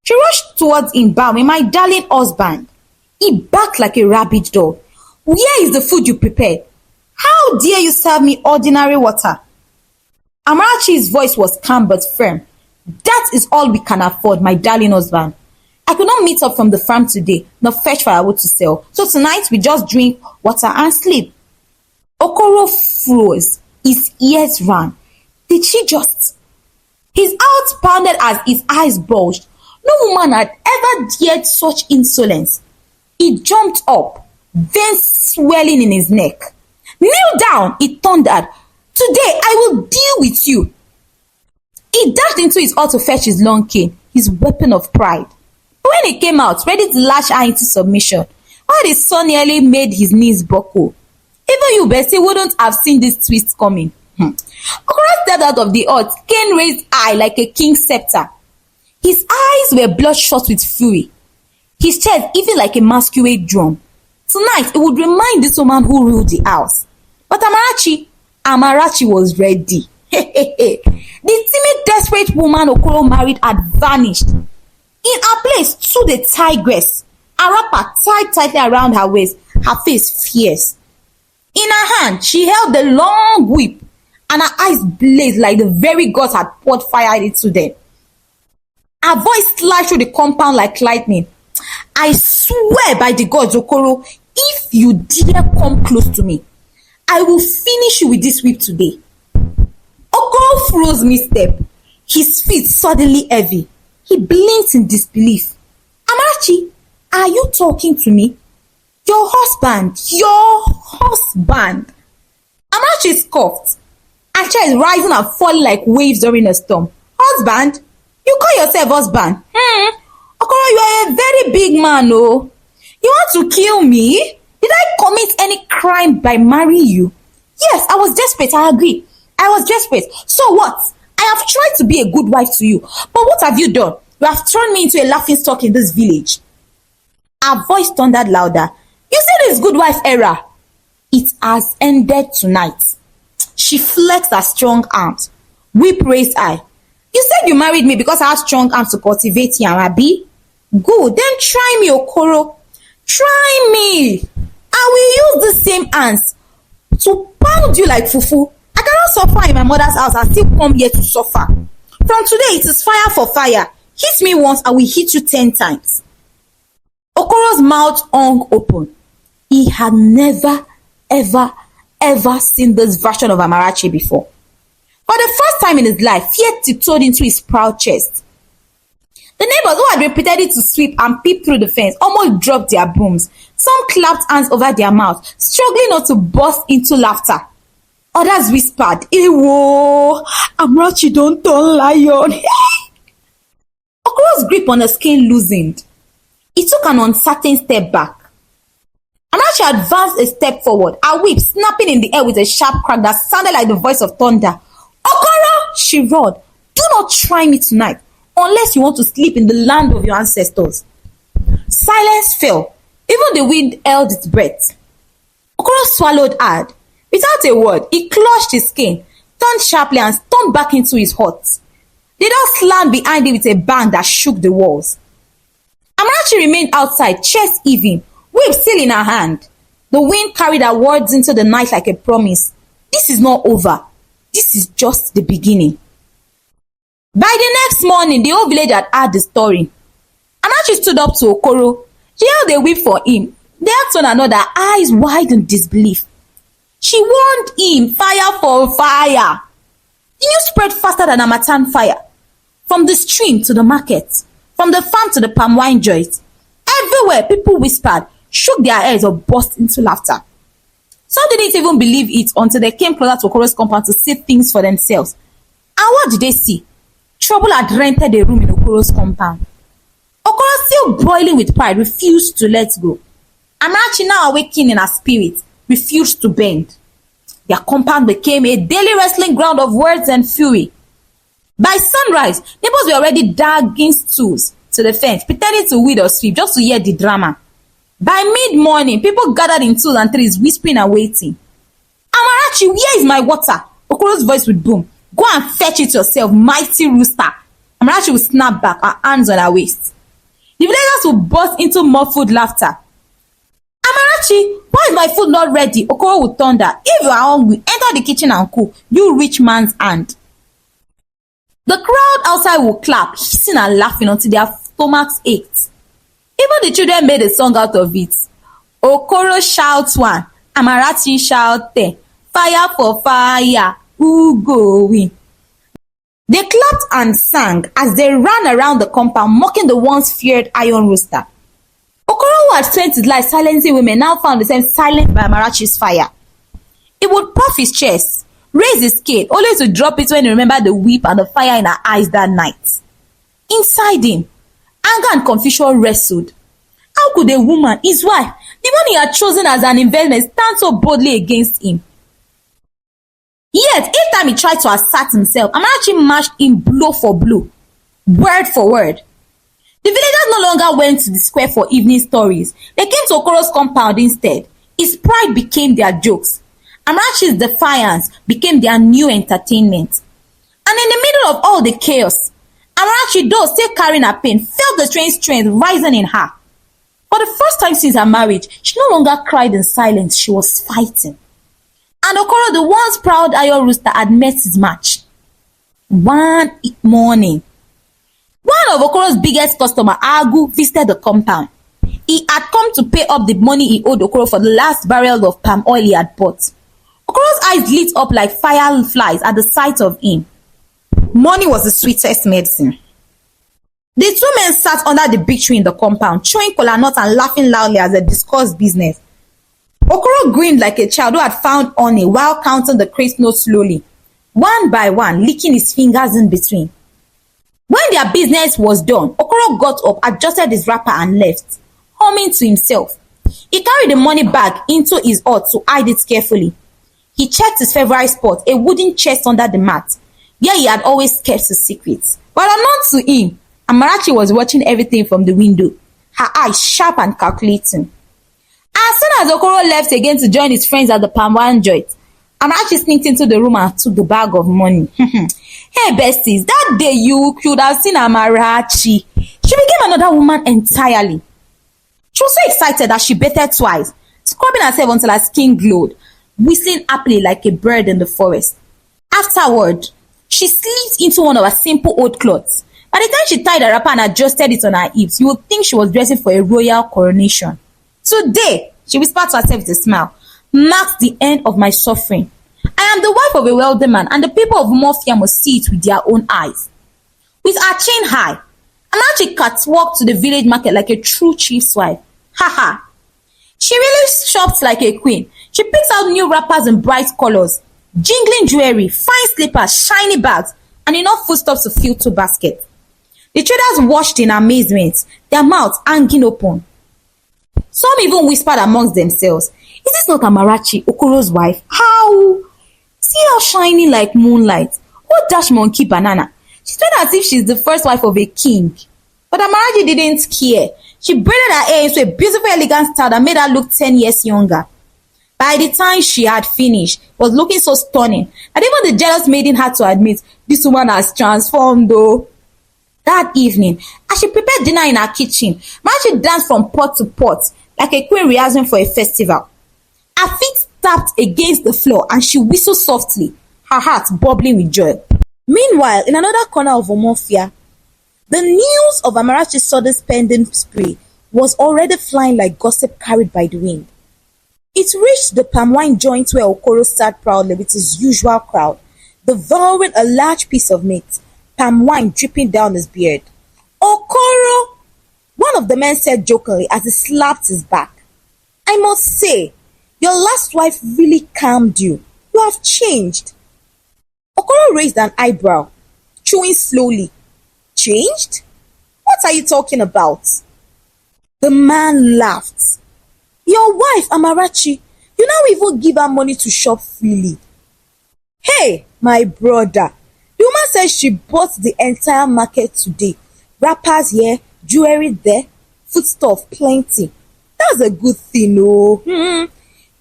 She rushed towards him, bowing, my darling husband. He barked like a rabid dog. Where is the food you prepared? How dare you serve me ordinary water? Amarachi's voice was calm but firm. That is all we can afford, my darling husband. I could not meet up from the farm today, nor fetch firewood to sell. So tonight we just drink water and sleep. Okoro froze. His ears rang. Did she just? His heart pounded as his eyes bulged. No woman had ever dared such insolence. He jumped up, veins swelling in his neck. Kneel down, he thundered. Today I will deal with you. He dashed into his hut to fetch his long cane, his weapon of pride. But when he came out, ready to lash her into submission, while the sun nearly made his knees buckle. Even you, Bessie, wouldn't have seen this twist coming. Okoro stepped out of the hut, cane raised high like a king's scepter. His eyes were bloodshot with fury. His chest even like a masquerade drum. Tonight, it would remind this woman who ruled the house. But Amarachi was ready. The timid, desperate woman Okoro married had vanished. In her place stood a tigress, a wrapper tied tightly around her waist, her face fierce. In her hand, she held the long whip, and her eyes blazed like the very gods had poured fire into them. Her voice slashed through the compound like lightning. I swear by the gods, Okoro, if you dare come close to me, I will finish you with this whip today. Okoro froze mid-step, his feet suddenly heavy. He blinked in disbelief. Amarachi, are you talking to me? Your husband. Amarachi scoffed. Her chest rising and falling like waves during a storm. Husband? You call yourself husband? Okoro, you are a very big man, oh. You want to kill me? Did I commit any crime by marrying you? Yes, I was desperate, I agree. I was desperate. So what? I have tried to be a good wife to you. But what have you done? You have turned me into a laughingstock in this village. Her voice thundered louder. You see this good wife era? It has ended tonight. She flexed her strong arms. Whip raised high. You said you married me because I have strong arms to cultivate yam, abi? Good, then try me, Okoro. Try me. I will use the same hands to pound you like fufu. I cannot suffer in my mother's house and still come here to suffer. From today, it is fire for fire. Hit me once, I will hit you 10 times. Okoro's mouth hung open. He had never, ever seen this version of Amarachi before. For the first time in his life, fear tiptoed into his proud chest. The neighbors who had repeatedly to sweep and peep through the fence almost dropped their brooms. Some clapped hands over their mouths, struggling not to burst into laughter. Others whispered, Ewo, Amarachi don't turn lion. Okoro's grip on the skin loosened. He took an uncertain step back. Amarachi advanced a step forward, her whip snapping in the air with a sharp crack that sounded like the voice of thunder. "Okoro!" she roared. "Do not try me tonight, unless you want to sleep in the land of your ancestors." Silence fell. Even the wind held its breath. Okoro swallowed hard. Without a word, he clutched his cane, turned sharply and stormed back into his hut. The door slammed behind him with a bang that shook the walls. Amarachi remained outside, chest heaving, whip still in her hand. The wind carried her words into the night like a promise. This is not over. This is just the beginning. By the next morning, the whole village had heard the story. Amarachi stood up to Okoro. She held a whip for him. They asked one another, eyes wide in disbelief. She warned him, fire for fire. The news spread faster than a Harmattan fire. From the stream to the market, from the farm to the palm wine joint. Everywhere, people whispered, shook their heads or burst into laughter. Some didn't even believe it until they came closer to Okoro's compound to see things for themselves. And what did they see? Trouble had rented a room in Okoro's compound. Okoro, still boiling with pride, refused to let go. Amarachi, now awakening in her spirit, refused to bend. Their compound became a daily wrestling ground of words and fury. By sunrise, neighbors were already dragging stools to the fence, pretending to weed or sweep just to hear the drama. By mid-morning, people gathered in twos and threes, whispering and waiting. "Amarachi, where is my water?" Okoro's voice would boom. "Go and fetch it yourself, mighty rooster." Amarachi would snap back, her hands on her waist. The villagers would burst into muffled laughter. "Amarachi, why is my food not ready?" Okoro would thunder. "If you are hungry, enter the kitchen and cook, you rich man's hand." The crowd outside would clap, hissing and laughing until their stomachs ached. Even the children made a song out of it. Okoro shouts one, Amarachi shout 10. Fire for fire, who go win? They clapped and sang as they ran around the compound, mocking the once feared Iron Rooster. Okoro, who had spent his life silencing women, now found himself silenced by Amarachi's fire. He would puff his chest, raise his cane, only to drop it when he remembered the whip and the fire in her eyes that night. Inside him, anger and confusion wrestled. How could a woman, his wife, the one he had chosen as an investment, stand so boldly against him? Yet, each time he tried to assert himself, Amarachi matched him blow for blow, word for word. The villagers no longer went to the square for evening stories. They came to Okoro's compound instead. His pride became their jokes. Amarachi's defiance became their new entertainment. And in the middle of all the chaos, Amarachi, though still carrying her pain, felt the strange strength rising in her. For the first time since her marriage, she no longer cried in silence, she was fighting. And Okoro, the once proud Iron Rooster, had met his match. One morning, one of Okoro's biggest customers, Agu, visited the compound. He had come to pay up the money he owed Okoro for the last barrel of palm oil he had bought. Okoro's eyes lit up like fireflies at the sight of him. Money was the sweetest medicine. The two men sat under the big tree in the compound, chewing kola nuts and laughing loudly as they discussed business. Okoro grinned like a child who had found honey while counting the crisp notes slowly, one by one, licking his fingers in between. When their business was done, Okoro got up, adjusted his wrapper and left, humming to himself. He carried the money bag into his hut to hide it carefully. He checked his favorite spot, a wooden chest under the mat, where he had always kept his secrets. But unknown to him, Amarachi was watching everything from the window, her eyes sharp and calculating. As soon as Okoro left again to join his friends at the palm wine joint, Amarachi sneaked into the room and took the bag of money. Hey besties, that day you could have seen Amarachi. She became another woman entirely. She was so excited that she bathed twice, scrubbing herself until her skin glowed, whistling happily like a bird in the forest. Afterward, she slipped into one of her simple old clothes. By the time she tied her wrapper and adjusted it on her hips, you would think she was dressing for a royal coronation. Today, she whispered to herself with a smile, marks the end of my suffering. I am the wife of a wealthy man, and the people of Omafia must see it with their own eyes. With her chin high, Amarachi catwalked to the village market like a true chief's wife. Haha. She really shopped like a queen. She picks out new wrappers in bright colors, jingling jewelry, fine slippers, shiny bags, and enough foodstuffs to fill 2 baskets. The traders watched in amazement, their mouths hanging open. Some even whispered amongst themselves, is this not Amarachi, Okoro's wife? How? See her shining like moonlight. What dash monkey banana? She's doing as if she's the first wife of a king. But Amarachi didn't care. She braided her hair into a beautiful, elegant style that made her look 10 years younger. By the time she had finished, it was looking so stunning that even the jealous maiden had to admit, this woman has transformed though. That evening, as she prepared dinner in her kitchen, Amarachi danced from pot to pot like a queen rehearsing for a festival. Her feet tapped against the floor and she whistled softly, her heart bubbling with joy. Meanwhile, in another corner of Omafia, the news of Amarachi's sudden spending spree was already flying like gossip carried by the wind. It reached the palm wine joint where Okoro sat proudly with his usual crowd, devouring a large piece of meat, palm wine dripping down his beard. Okoro! One of the men said jokingly as he slapped his back. I must say, your last wife really calmed you. You have changed. Okoro raised an eyebrow, chewing slowly. Changed? What are you talking about? The man laughed. Your wife, Amarachi, you now even give her money to shop freely. Hey, my brother, the woman said she bought the entire market today. Wrappers here, jewelry there, foodstuff plenty. That's a good thing, oh.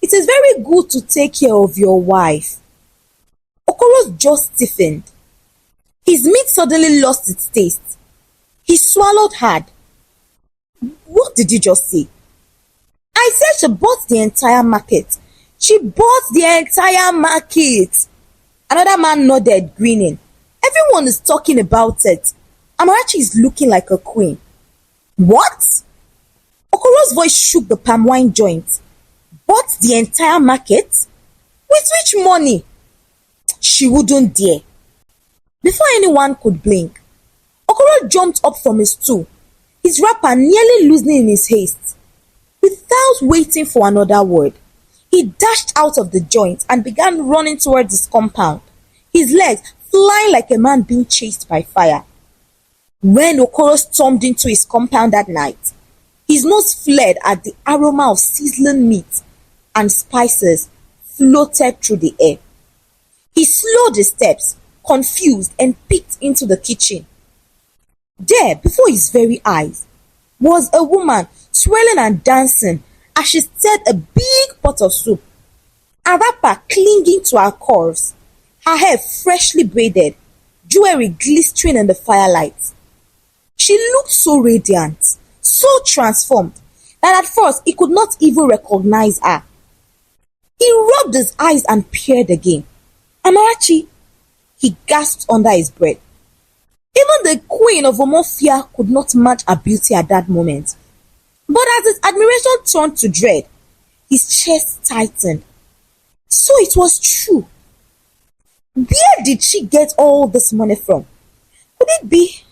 It is very good to take care of your wife. Okoro's jaw stiffened. His meat suddenly lost its taste. He swallowed hard. What did you just say? I said she bought the entire market. She bought the entire market. Another man nodded, grinning. Everyone is talking about it. Amarachi is looking like a queen. What? Okoro's voice shook the palm wine joint. Bought the entire market? With which money? She wouldn't dare. Before anyone could blink, Okoro jumped up from his stool, his wrapper nearly loosening in his haste. Without waiting for another word, he dashed out of the joint and began running towards his compound, his legs flying like a man being chased by fire. When Okoro stormed into his compound that night, his nose flared at the aroma of sizzling meat and spices floated through the air. He slowed his steps, confused, and peeked into the kitchen. There, before his very eyes, was a woman swirling and dancing as she stirred a big pot of soup, a wrapper clinging to her curves, her hair freshly braided, jewelry glistening in the firelight. She looked so radiant, so transformed, that at first he could not even recognize her. He rubbed his eyes and peered again. Amarachi, he gasped under his breath. Even the queen of Omafia could not match her beauty at that moment. But as his admiration turned to dread, his chest tightened. So it was true. Where did she get all this money from? Could it be?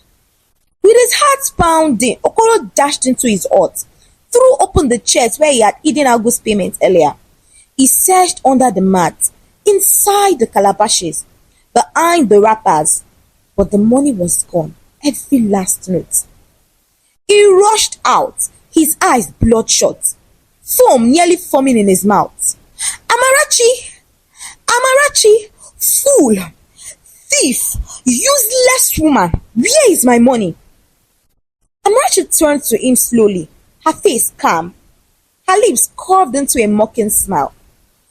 With his heart pounding, Okoro dashed into his hut, threw open the chest where he had hidden Agu's payment earlier. He searched under the mat, inside the calabashes, behind the wrappers, but the money was gone, every last note. He rushed out, his eyes bloodshot, foam nearly forming in his mouth. Amarachi! Amarachi! Fool! Thief! Useless woman! Where is my money? Amarachi turned to him slowly, her face calm, her lips curved into a mocking smile.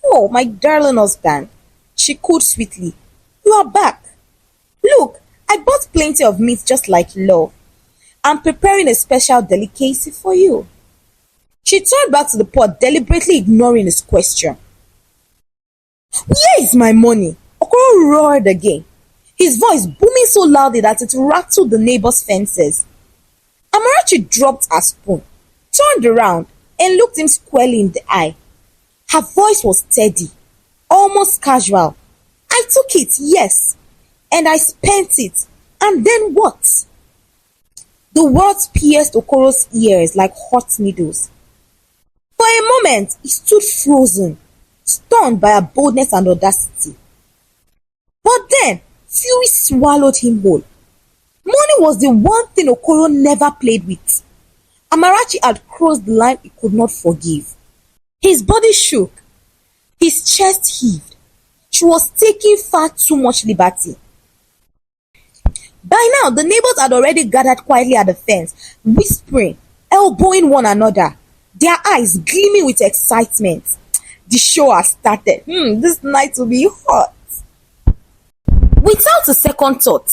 Oh, my darling husband, she cooed sweetly. You are back. Look, I bought plenty of meat just like love. I'm preparing a special delicacy for you. She turned back to the pot, deliberately ignoring his question. Where is my money? Okoro roared again, his voice booming so loudly that it rattled the neighbor's fences. Amarachi dropped her spoon, turned around, and looked him squarely in the eye. Her voice was steady, almost casual. I took it, yes, and I spent it. And then what? The words pierced Okoro's ears like hot needles. For a moment, he stood frozen, stunned by her boldness and audacity. But then, fury swallowed him whole. Money was the one thing Okoro never played with. Amarachi had crossed the line he could not forgive. His body shook. His chest heaved. She was taking far too much liberty. By now, the neighbors had already gathered quietly at the fence, whispering, elbowing one another, their eyes gleaming with excitement. The show has started. This night will be hot. Without a second thought,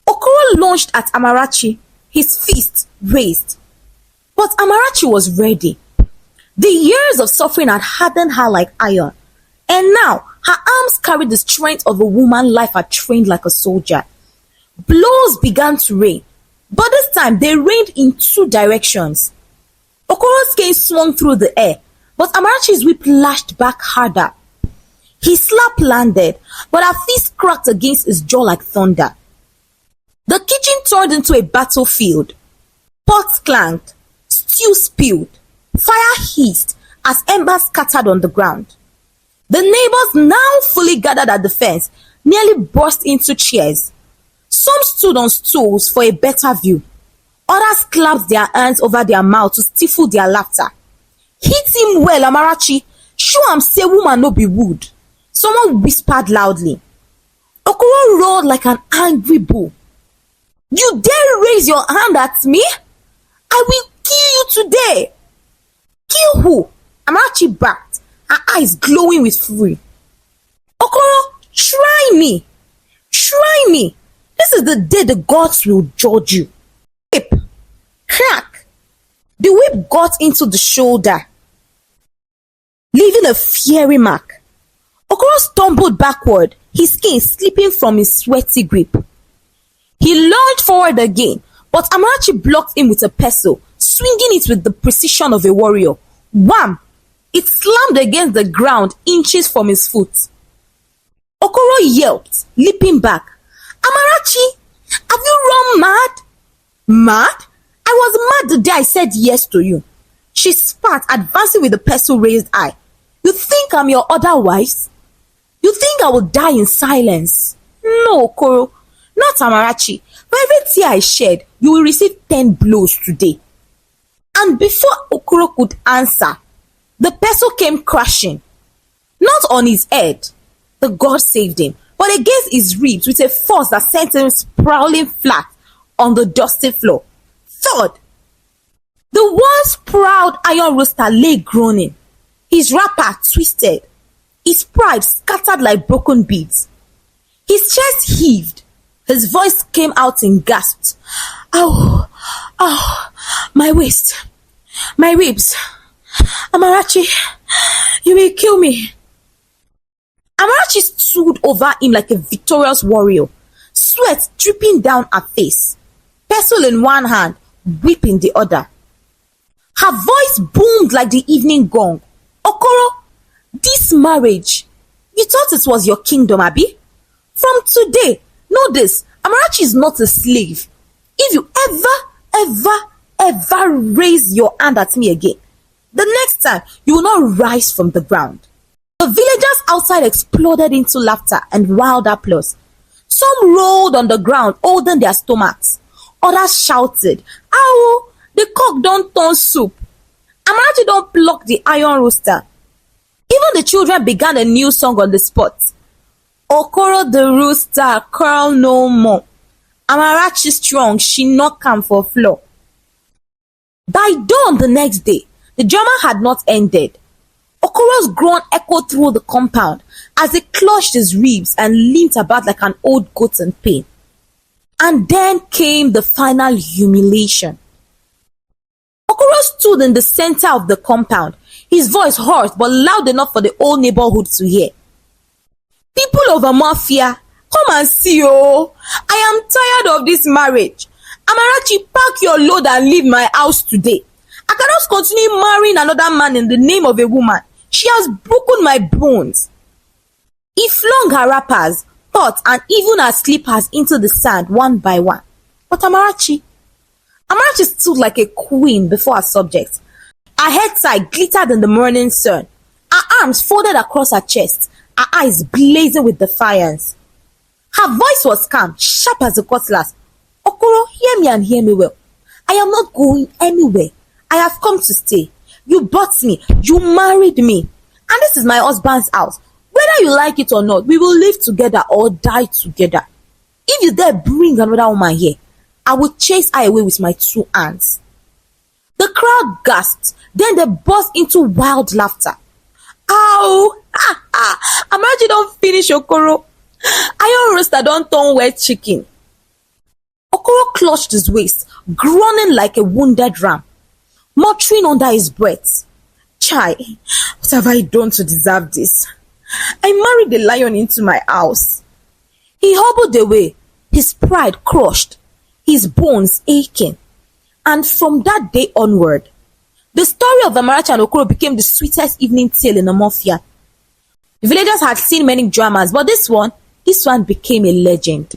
Okoro lunged at Amarachi, his fist raised. But Amarachi was ready. The years of suffering had hardened her like iron, and now her arms carried the strength of a woman life had trained like a soldier. Blows began to rain, but this time they rained in two directions. Okoro's cane swung through the air, but Amarachi's whip lashed back harder. His slap landed, but her fist cracked against his jaw like thunder. The kitchen turned into a battlefield. Pots clanked, stew spilled, fire hissed as embers scattered on the ground. The neighbors, now fully gathered at the fence, nearly burst into cheers. Some stood on stools for a better view. Others clapped their hands over their mouths to stifle their laughter. Hit him well, Amarachi. Show am say woman no be wood. Someone whispered loudly. Okoro roared like an angry bull. You dare raise your hand at me? I will kill you today. Kill who? Amarachi barked, her eyes glowing with fury. Okoro, try me. Try me. This is the day the gods will judge you. Whip. Crack. The whip got into the shoulder, leaving a fiery mark. Okoro stumbled backward, his skin slipping from his sweaty grip. He lunged forward again, but Amarachi blocked him with a pestle, swinging it with the precision of a warrior. Wham! It slammed against the ground inches from his foot. Okoro yelped, leaping back. Amarachi, have you run mad? Mad? I was mad the day I said yes to you. She spat, advancing with the pestle raised high. You think I'm your other wives? You think I will die in silence? No, Okoro, not Amarachi. For every tear I shed, you will receive 10 blows today. And before Okoro could answer, the pestle came crashing. Not on his head. The god saved him, but against his ribs with a force that sent him sprawling flat on the dusty floor. Third, the once proud Iron Rooster lay groaning. His wrapper twisted, his pride scattered like broken beads. His chest heaved, his voice came out in gasps. Ow, ow, my waist, my ribs. Amarachi, you will kill me. Amarachi stood over him like a victorious warrior, sweat dripping down her face, pestle in one hand, whip in the other. Her voice boomed like the evening gong. Okoro, this marriage, you thought it was your kingdom, Abi? From today, know this, Amarachi is not a slave. If you ever raise your hand at me again, the next time you will not rise from the ground. The villagers outside exploded into laughter and wild applause. Some rolled on the ground, holding their stomachs. Others shouted, "Ow, the cock don't turn soup. Amarachi don't pluck the Iron Rooster." Even the children began a new song on the spot. Okoro the Rooster, curl no more. Amarachi strong, she knock am for floor. By dawn the next day, the drama had not ended. Okoro's groan echoed through the compound as he clutched his ribs and leaned about like an old goat in pain. And then came the final humiliation. Okoro stood in the center of the compound, his voice hoarse but loud enough for the whole neighborhood to hear. People of Omafia, come and see, oh! I am tired of this marriage. Amarachi, pack your load and leave my house today. I cannot continue marrying another man in the name of a woman. She has broken my bones. He flung her wrappers, pots, and even her slippers into the sand one by one. But Amarachi stood like a queen before her subjects. Her head tie glittered in the morning sun. Her arms folded across her chest, her eyes blazing with defiance. Her voice was calm, sharp as a cutlass. Okoro, hear me and hear me well. I am not going anywhere. I have come to stay. You bought me. You married me. And this is my husband's house. Whether you like it or not, we will live together or die together. If you dare bring another woman here, I will chase her away with my 2 hands. The crowd gasped. Then they burst into wild laughter. Ow! Ha ha! Amarachi don't finish Okoro. Iron Rooster don't turn wet chicken. Okoro clutched his waist, groaning like a wounded ram, muttering under his breath. Chai, what have I done to deserve this? I married the lion into my house. He hobbled away, his pride crushed, his bones aching. And from that day onward, the story of Amarachi and Okoro became the sweetest evening tale in Omafia. Villagers had seen many dramas, but this one became a legend.